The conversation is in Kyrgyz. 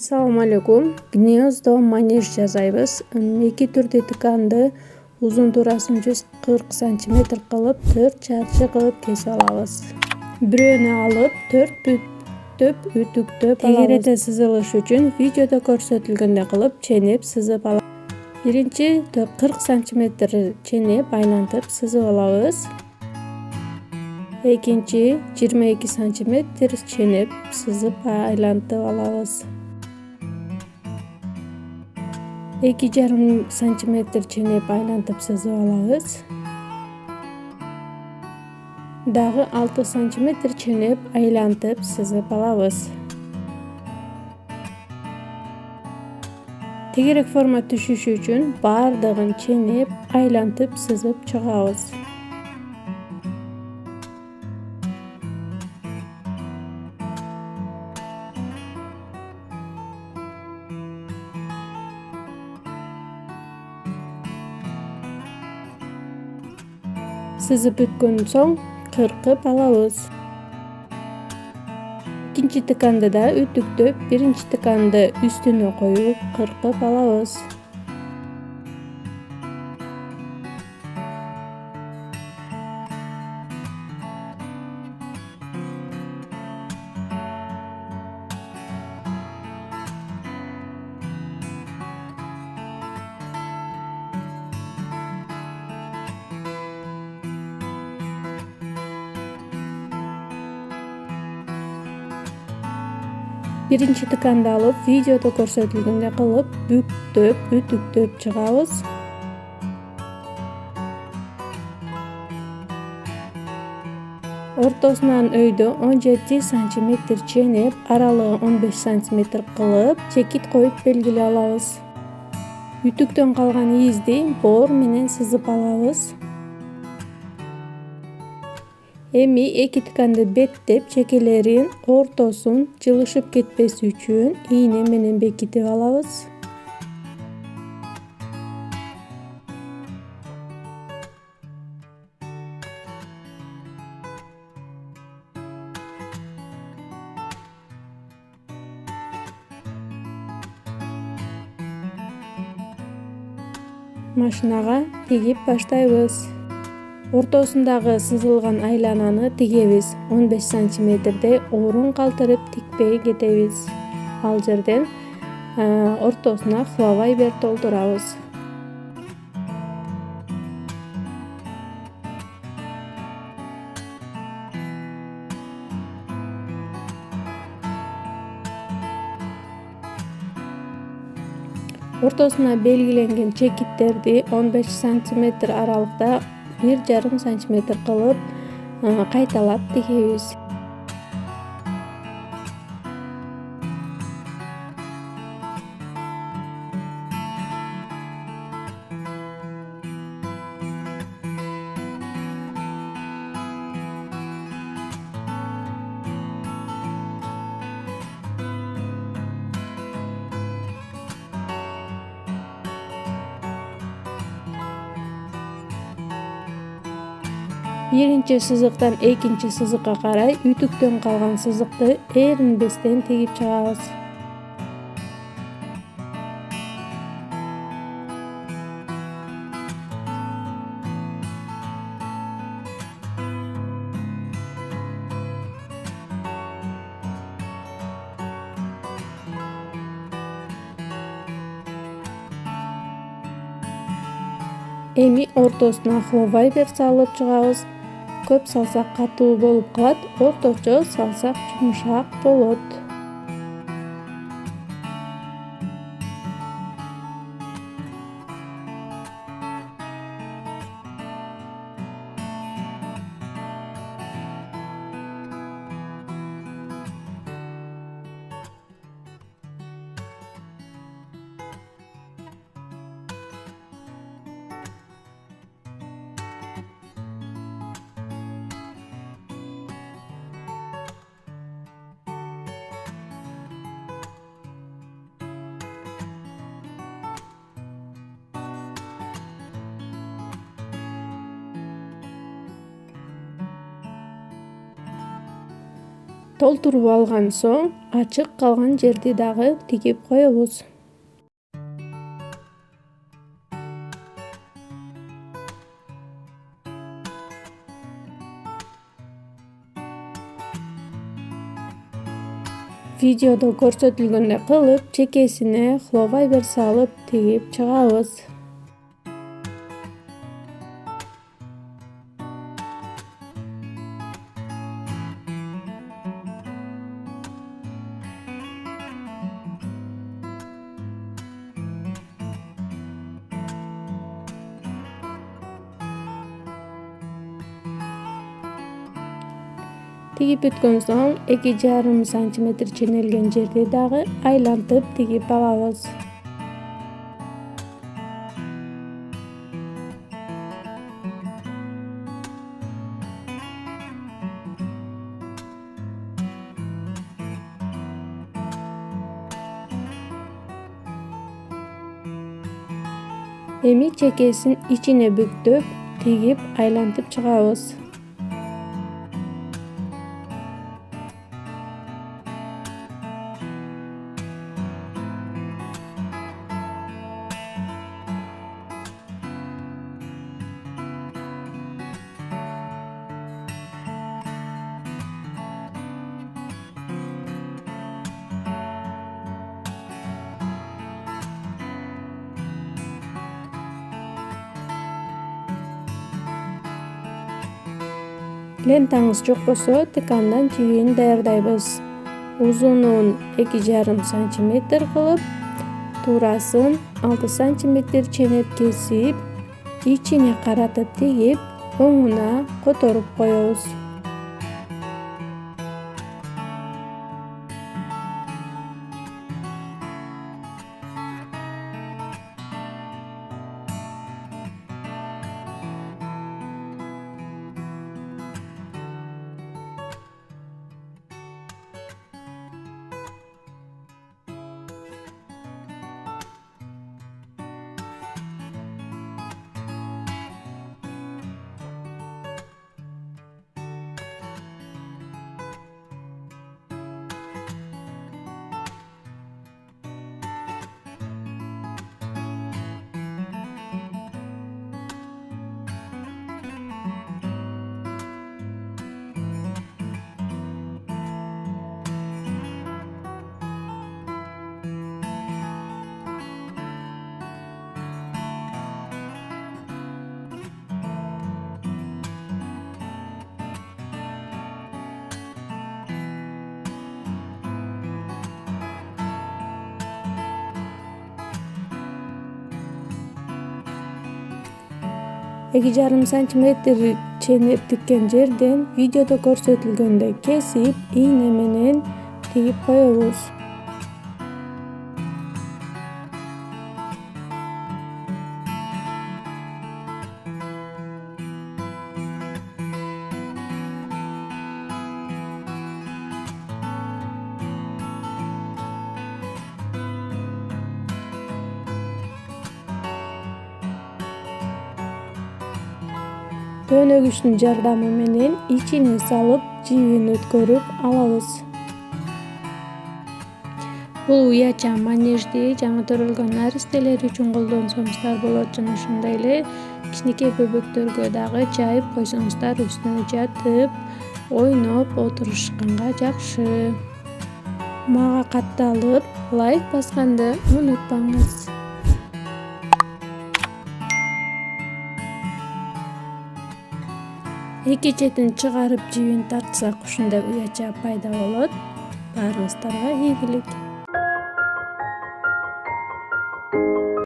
Assalomu alaykum. Gniezdo manej жасайбыз. Эки түрдүү тыканды uzun турасын 140 см кылып 4 чарчы кылып кесип алабыз. Бирөөнү алып 4 бүттөп үтүктөп алабыз. Тегереде сызылыш үчүн видеодо көрсөтүлгөндөй кылып ченеп сызып алабыз. Биринчи 40 см ченеп айлантып сызып алабыз. Экинчи 22 см ченеп сызып айлантып алабыз. 2,5 см ченеп айлантып сызып алабыз. Дагы 6 см ченеп айлантып сызып алабыз. Тегерек форма түшүшү үчүн бардыгын ченеп айлантып сызып чыгабыз. Сызып бүткөндөн соң кыркып алабыз. Экинчи тыканды да үтүктөп, биринчи тыканды үстүнө коюп кыркып алабыз. Биринчи тыканды алып, видеодо көрсөтүлгөндөй кылып, бүктөп, үтүктөп чыгабыз. Ортосунан өйдө 17 см ченеп, аралыгы 15 см кылып, чекит коюп белгилеп алабыз. Үтүктөн калган изди боор менен сызып алабыз. Эми эки тыканды беттеп, чекелерин ортосун жылышып кетпеси үчүн ийне менен бекитип алабыз. Машинага тигип баштайбыз. Ортосундагы сызылган айлананы тигебиз. 15 см орун калтырып тикпей кетебиз. Ал жерден ортосуна хловайбер толтурабыз. Ортосуна белгиленген чекиттерди 15 см аралыкта 1,5 см кылып кайталап тигебиз. Биринчи сызыктан экинчи сызыкка карай үтүктөн калган сызыкты эринбестен тигип чыгабыз. Эми ортосуна хловайбер салып чыгабыз. Көп салсак катуу болуп калат, орточо салсак жумшак болот. Толтуруп алган соң ачык калган жерди дагы тигип коебуз. Видеодо көрсөтүлгөндөй кылып, чекесине хловайбер салып тигип чыгабыз. Тигип бүткөн соң 2,5 сантиметр ченелген жерди дагы айлантып тигип алабыз. Эми чекесин ичине бүктөп, тигип айлантып чыгабыз. Лентаңыз жок болсо, тыкандан жибин даярдайбыз. Узунун 2,5 сантиметр кылып, туурасын 6 сантиметр ченеп кесип, ичине каратып тигип, оңуна которуп коебуз. Эки жарым сантиметр ченеп тиккен жерден видеодо көрсөтүлгөндөй кесип, ийне менен тигип коебуз. Төнөгүчтүн жардамы менен ичине салып, жибин өткөрүп алабыз. Бул уяча манежди жаңы төрөлгөн наристелер үчүн колдонсоңуздар болот жана ошондой эле кичинекей бөбөктөргө дагы жайып койсоңуздар үстүнө жатып, ойноп отурушканга жакшы. Мага катталып, лайк басканды унутпаңыз. Эки четин чыгарып жибин тартсак ушундай уяча пайда болот. Баарыңыздарга ийгилик.